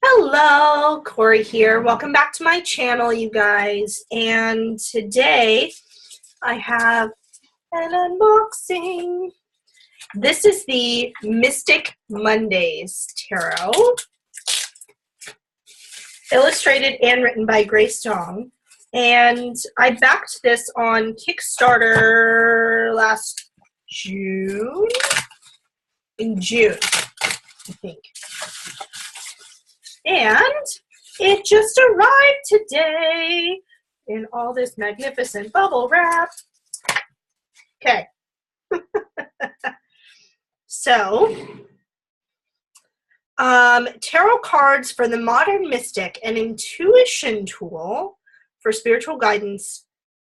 Hello, Cory here. Welcome back to my channel, you guys. And today I have an unboxing. This is the Mystic Mondays Tarot, illustrated and written by Grace Dong. And I backed this on Kickstarter last June, in June, I think. And it just arrived today in all this magnificent bubble wrap. Okay. So, tarot cards for the modern mystic, an intuition tool for spiritual guidance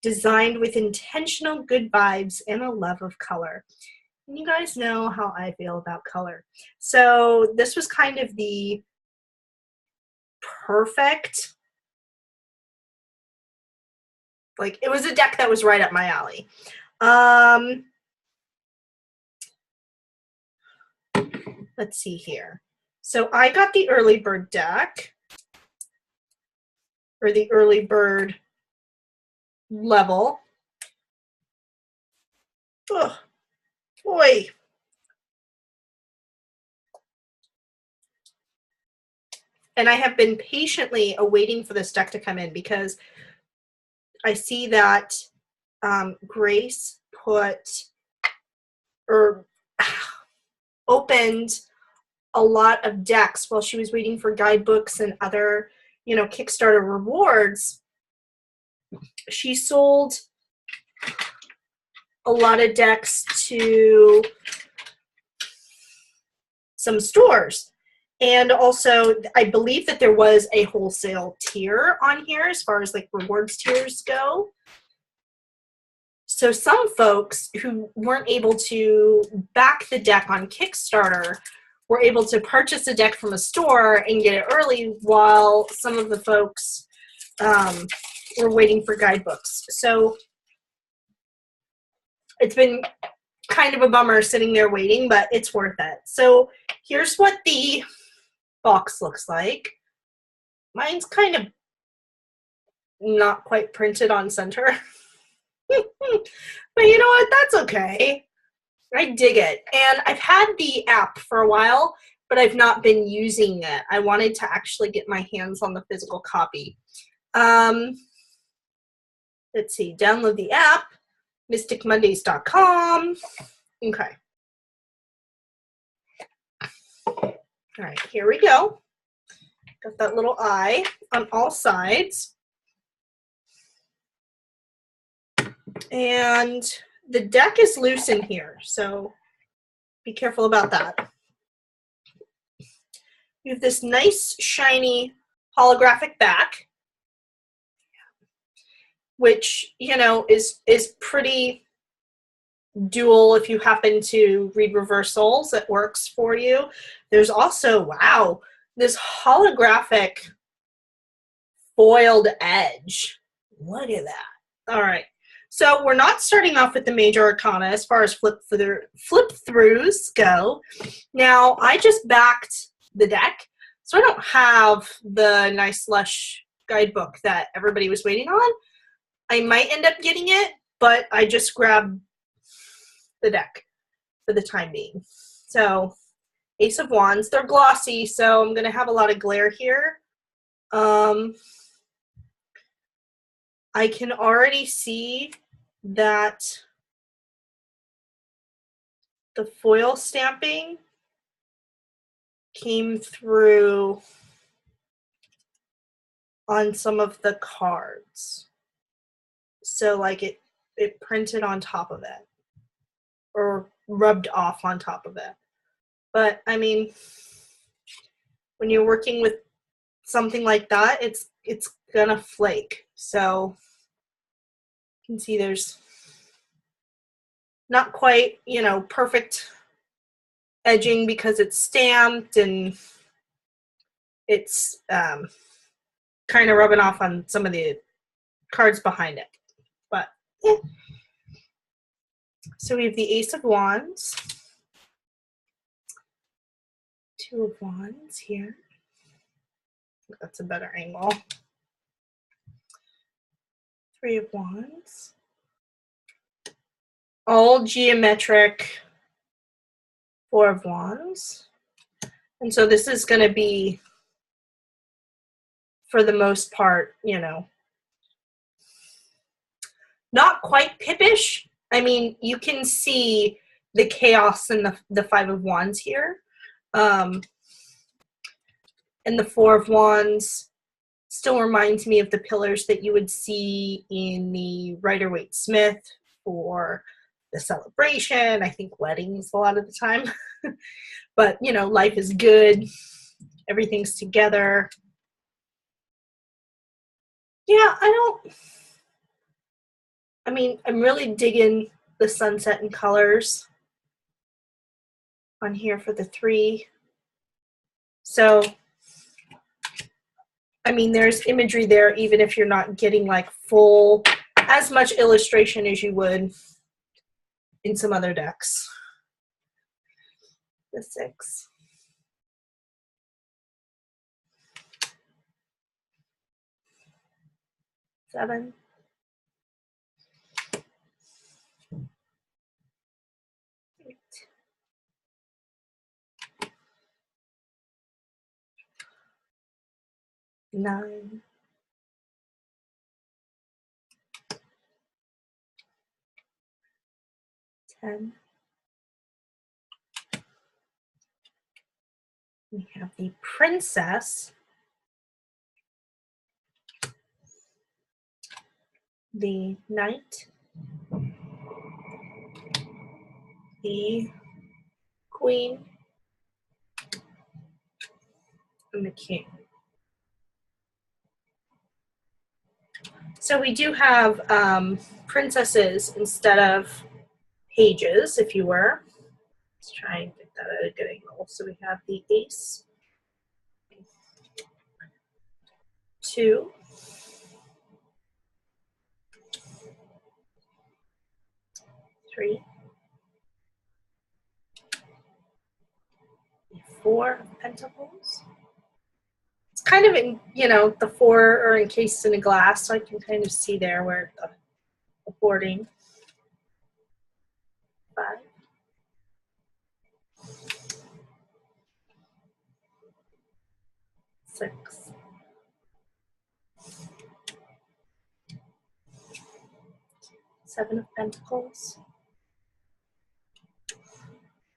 designed with intentional good vibes and a love of color. And you guys know how I feel about color. So this was kind of the perfect, like, it was a deck that was right up my alley. Let's see here. So I got the early bird deck, or the early bird level. Oh boy. And I have been patiently awaiting for this deck to come in because I see that Grace opened a lot of decks while she was waiting for guidebooks and other, Kickstarter rewards. She sold a lot of decks to some stores. And also, I believe that there was a wholesale tier on here as far as like rewards tiers go. So some folks who weren't able to back the deck on Kickstarter were able to purchase a deck from a store and get it early, while some of the folks were waiting for guidebooks. So it's been kind of a bummer sitting there waiting, but it's worth it. So here's what the box looks like. Mine's kind of not quite printed on center. But you know what? That's okay. I dig it. And I've had the app for a while, but I've not been using it. I wanted to actually get my hands on the physical copy. Let's see. Download the app. mysticmondays.com. Okay. All right, here we go. Got that little eye on all sides. And the deck is loose in here, so be careful about that. You have this nice, shiny, holographic back, which, is pretty dual if you happen to read reversals. It works for you. There's also, wow, this holographic foiled edge. Look at that. All right. So we're not starting off with the major arcana as far as flip throughs go. Now, I just backed the deck, so I don't have the nice lush guidebook that everybody was waiting on. I might end up getting it, but I just grabbed the deck for the time being. So, Ace of Wands. They're glossy, so I'm going to have a lot of glare here. I can already see that the foil stamping came through on some of the cards. So like it printed on top of it or rubbed off on top of it. But I mean, when you're working with something like that, it's gonna flake. So you can see there's not quite, perfect edging because it's stamped and it's kind of rubbing off on some of the cards behind it. But yeah. So we have the Ace of Wands, Two of Wands here, That's a better angle. Three of Wands. All geometric Four of Wands. And so this is going to be, for the most part, you know, not quite pippish. I mean, you can see the chaos in the Five of Wands here. And the Four of Wands still reminds me of the pillars that you would see in the Rider-Waite-Smith for the celebration. I think weddings a lot of the time. But, you know, life is good. Everything's together. Yeah, I mean, I'm really digging the sunset and colors on here for the 3. So, I mean, there's imagery there, even if you're not getting like full, as much illustration as you would in some other decks. The 6. 7. 8. 9. 10. We have the Princess, the Knight, the Queen, and the King. So we do have princesses instead of pages, if you were. Let's try and get that at a good angle. So we have the Ace, 2, 3, 4 of Pentacles. It's kind of in, you know, the 4 are encased in a glass, so I can kind of see there where the boarding. 5. 6. 7 of Pentacles.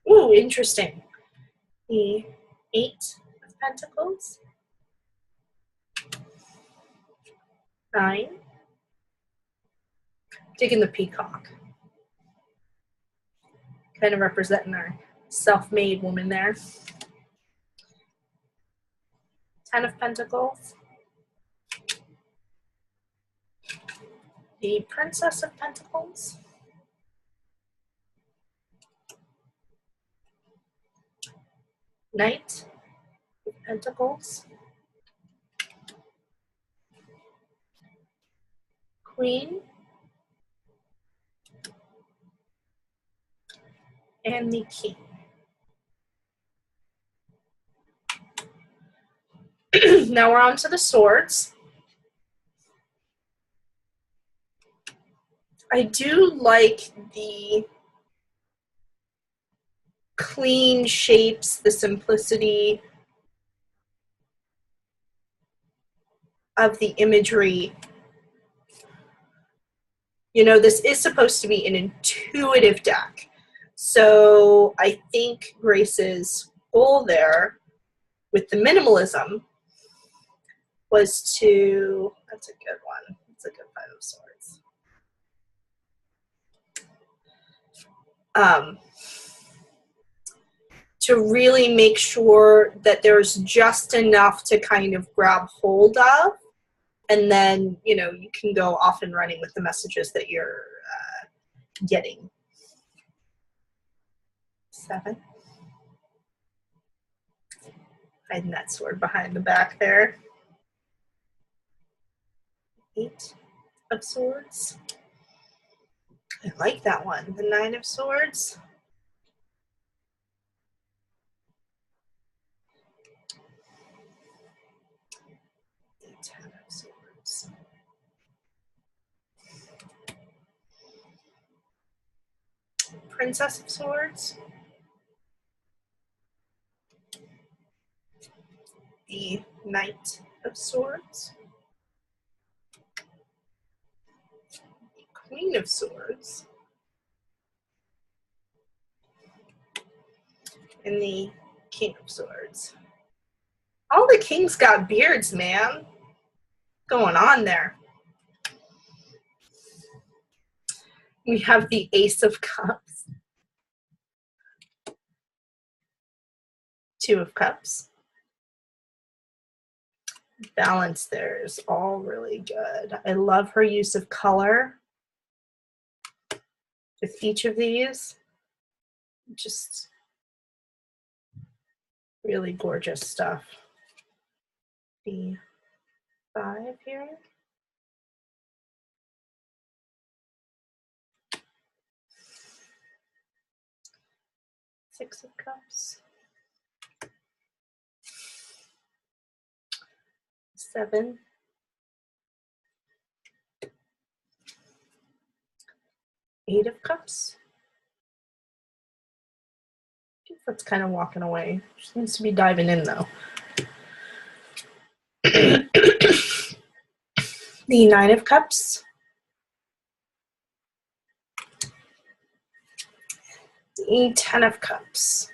Ooh, interesting. The 8 of Pentacles. 9. Digging the Peacock. Kind of representing our self-made woman there. 10 of Pentacles. The Princess of Pentacles. 9 of Pentacles. Queen. And the King. Now we're on to the swords. I do like the clean shapes, the simplicity of the imagery. You know, this is supposed to be an intuitive deck. So I think Grace's goal there with the minimalism was to, that's a good one. That's a good 5 of Swords. To really make sure that there's just enough to kind of grab hold of, and then, you know, you can go off and running with the messages that you're getting. 7. Hiding that sword behind the back there. 8 of Swords. I like that one. The 9 of Swords. Ten of Swords. Princess of Swords. The Knight of Swords. The Queen of Swords. And the King of Swords. All the kings got beards, man. What's going on there? We have the Ace of Cups. Two of Cups. Balance there is all really good. I love her use of color with each of these. Just really gorgeous stuff. The 5 here. Six of Cups. 7. Eight of Cups. I think that's kind of walking away. She seems to be diving in though. The 9 of Cups. The 10 of Cups.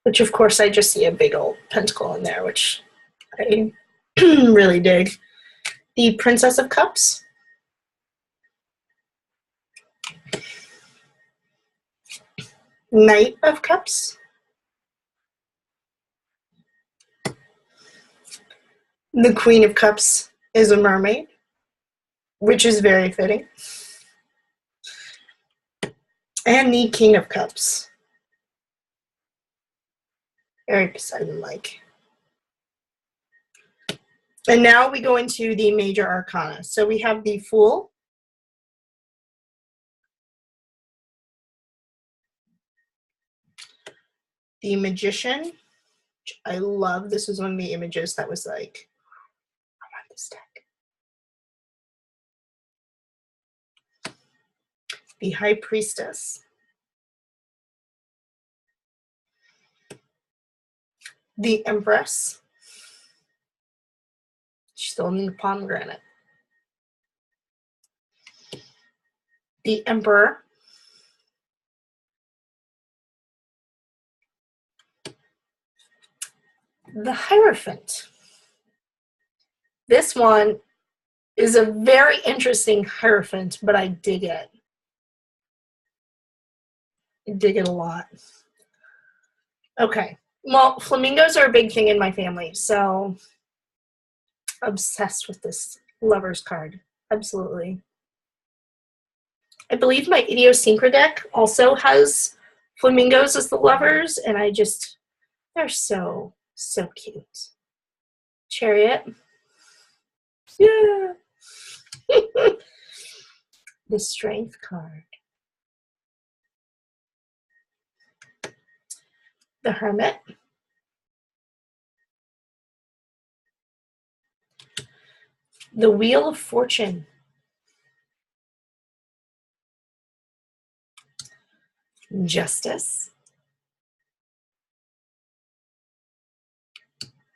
Which of course I just see a big old pentacle in there, which I really dig. The Princess of Cups. Knight of Cups. The Queen of Cups is a mermaid, which is very fitting. And the King of Cups. Very Poseidon-like. And now we go into the major arcana. So we have the Fool. The Magician, which I love. This was one of the images that was like, I want this deck. The High Priestess. The Empress. She's still in the pomegranate. The Emperor. The Hierophant. This one is a very interesting Hierophant, but I dig it. I dig it a lot. Okay. Well, flamingos are a big thing in my family, so obsessed with this Lovers card. Absolutely. I believe my Idiosyncra deck also has flamingos as the lovers, and they're so cute. Chariot. Yeah. The Strength card. The Hermit. The Wheel of Fortune. Justice.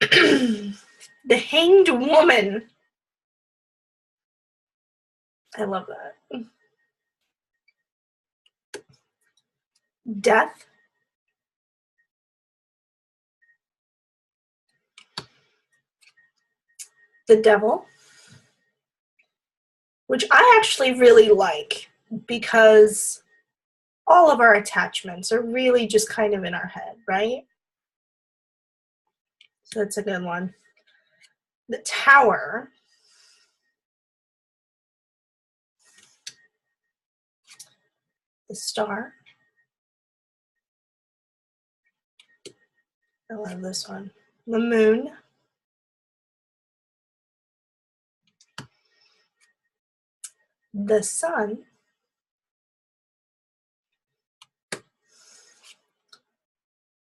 The Hanged Woman. I love that. Death. The Devil, which I actually really like because all of our attachments are really just kind of in our head, right? So that's a good one. The Tower. The Star. I love this one. The Moon. The Sun.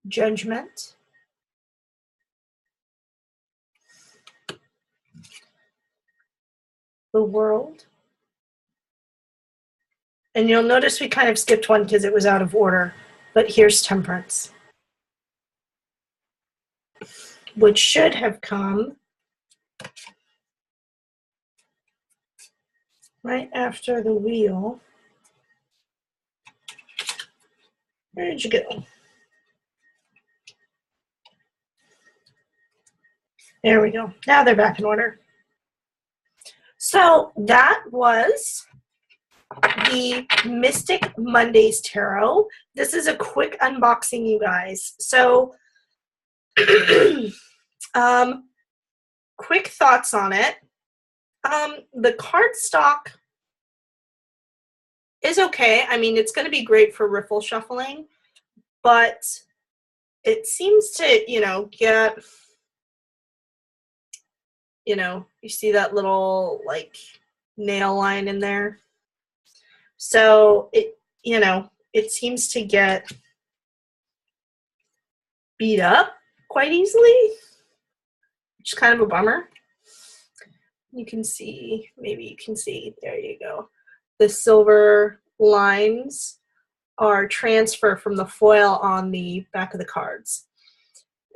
Judgment. the world. And you'll notice we kind of skipped one because it was out of order, but here's Temperance, which should have come right after the wheel. Where did you go? There we go. Now they're back in order. So that was the Mystic Mondays Tarot. This is a quick unboxing, you guys. So quick thoughts on it. The cardstock is okay. I mean, it's going to be great for riffle shuffling, but it seems to, get, you see that little like nail line in there. So it, it seems to get beat up quite easily, which is kind of a bummer. You can see, maybe you can see, there you go. The silver lines are transfer from the foil on the back of the cards.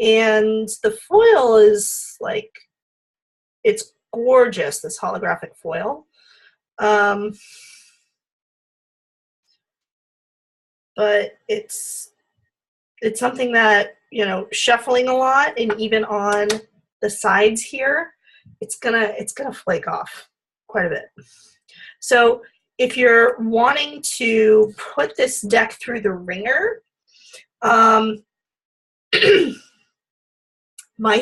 And the foil is like, it's gorgeous, this holographic foil. But it's something that, shuffling a lot, and even on the sides here, it's gonna flake off quite a bit. So if you're wanting to put this deck through the ringer, my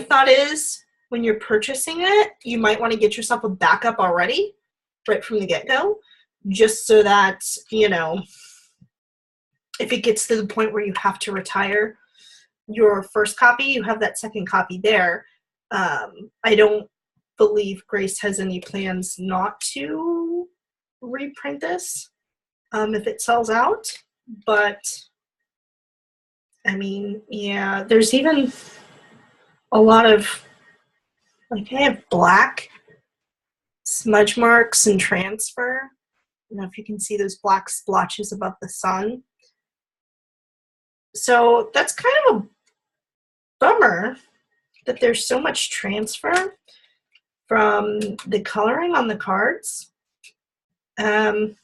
thought is when you're purchasing it, you might want to get yourself a backup already, right from the get-go, just so that, if it gets to the point where you have to retire your first copy, you have that second copy there. I don't believe Grace has any plans not to reprint this if it sells out, but I mean, yeah, there's even a lot of, like, I have black smudge marks and transfer. I don't know if you can see those black splotches above the sun. So that's kind of a bummer that there's so much transfer from the coloring on the cards. And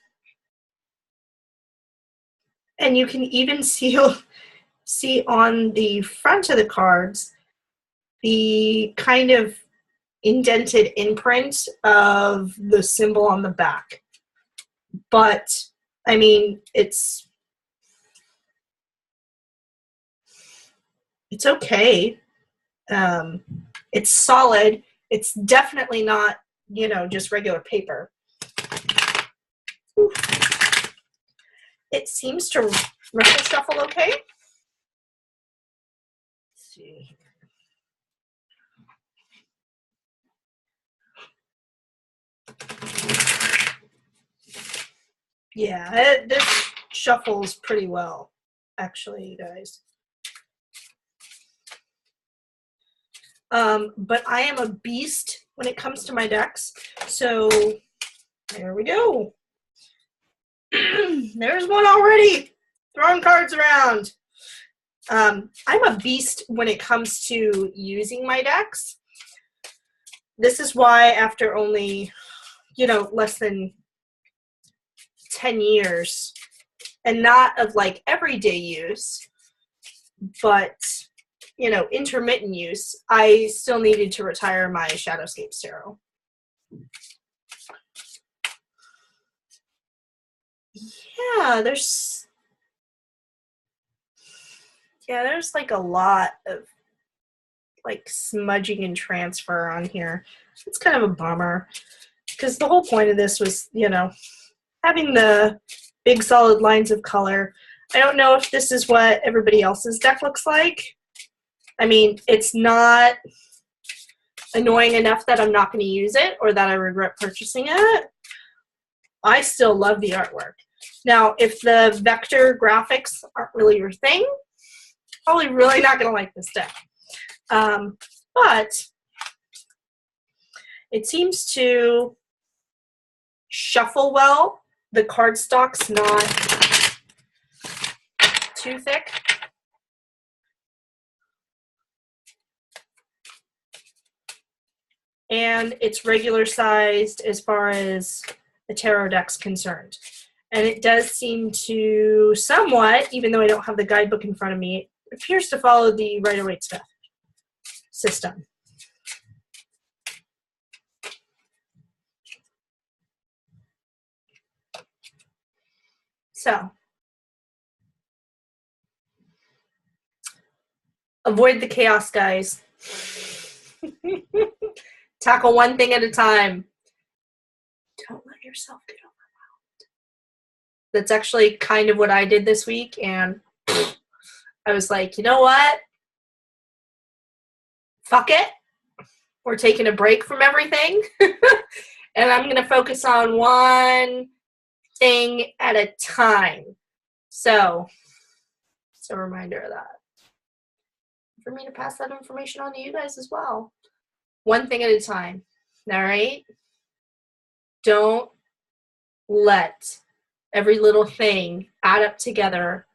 you can even see on the front of the cards the kind of indented imprint of the symbol on the back. But, I mean, it's okay. It's solid. It's definitely not, just regular paper. Oof. It seems to riffle shuffle okay. Let's see. Yeah, this shuffles pretty well, actually, you guys. But I am a beast when it comes to my decks, so there we go. There's one already, throwing cards around. I'm a beast when it comes to using my decks. This is why after only, less than 10 years, and not of like everyday use, but intermittent use, I still needed to retire my Shadowscapes Tarot. Yeah, there's like a lot of like smudging and transfer on here. It's kind of a bummer because the whole point of this was, having the big solid lines of color. I don't know if this is what everybody else's deck looks like. I mean, it's not annoying enough that I'm not going to use it or that I regret purchasing it. I still love the artwork. Now, if the vector graphics aren't really your thing, probably really not going to like this deck. But it seems to shuffle well. The cardstock's not too thick. And it's regular sized as far as the tarot deck's concerned. And it does seem to somewhat, even though I don't have the guidebook in front of me, it appears to follow the Rider-Waite-Smith system. So, avoid the chaos, guys. Tackle one thing at a time. Don't let yourself get overwhelmed. That's actually kind of what I did this week, and I was like, you know what? Fuck it. We're taking a break from everything, and I'm going to focus on one thing at a time. So, it's a reminder of that. For me to pass that information on to you guys as well. One thing at a time. All right? Don't let every little thing add up together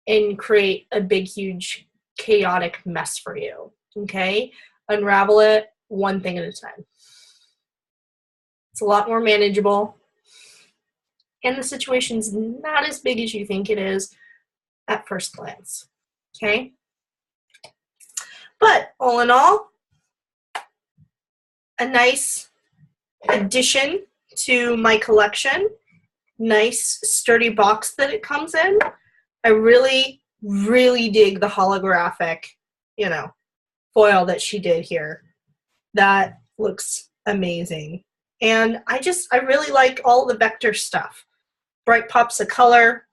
and create a big, huge, chaotic mess for you. Okay? Unravel it one thing at a time. It's a lot more manageable. And the situation's not as big as you think it is at first glance. Okay? But all in all, a nice addition to my collection. Nice sturdy box that it comes in. I really, really dig the holographic, foil that she did here. That looks amazing. And I really like all the vector stuff. Bright pops of color.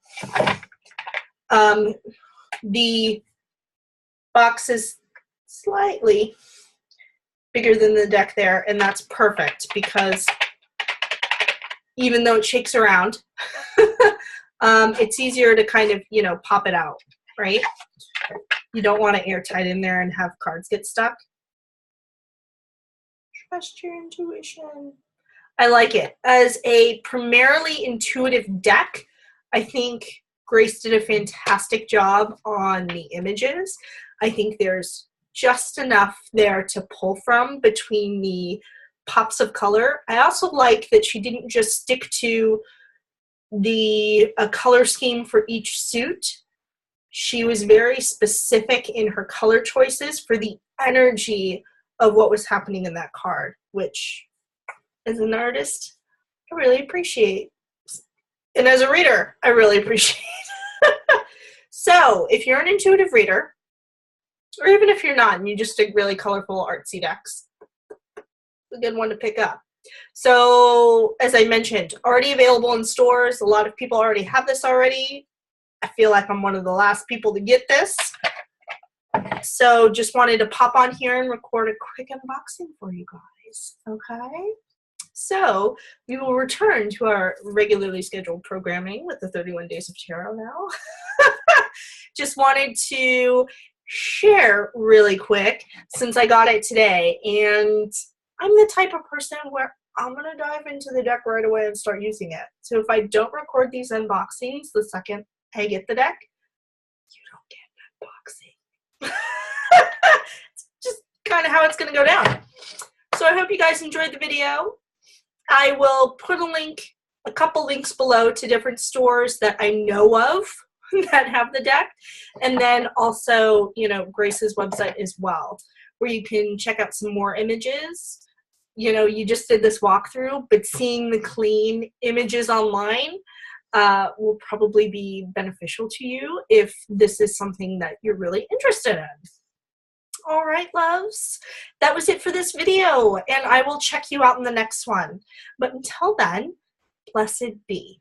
The box is slightly bigger than the deck there, and that's perfect because even though it shakes around, it's easier to kind of, pop it out, right? You don't want to airtight in there and have cards get stuck. Trust your intuition. I like it. As a primarily intuitive deck, I think Grace did a fantastic job on the images. I think there's just enough there to pull from between the pops of color. I also like that she didn't just stick to a color scheme for each suit. She was very specific in her color choices for the energy of what was happening in that card, which as an artist, I really appreciate. And as a reader, I really appreciate. So if you're an intuitive reader, or even if you're not and you just dig really colorful artsy decks, it's a good one to pick up. So as I mentioned, already available in stores. A lot of people already have this already. I feel like I'm one of the last people to get this. So just wanted to pop on here and record a quick unboxing for you guys. Okay? So we will return to our regularly scheduled programming with the 31 Days of Tarot now. Just wanted to share really quick since I got it today, and I'm the type of person where I'm going to dive into the deck right away and start using it. So if I don't record these unboxings the second I get the deck, you don't get an unboxing. It's just kind of how it's going to go down. So I hope you guys enjoyed the video. I will put a couple links below to different stores that I know of that have the deck, and then also, Grace's website as well, where you can check out some more images. You just did this walkthrough, but seeing the clean images online will probably be beneficial to you if this is something that you're really interested in. All right, loves, that was it for this video, and I will check you out in the next one. But until then, blessed be.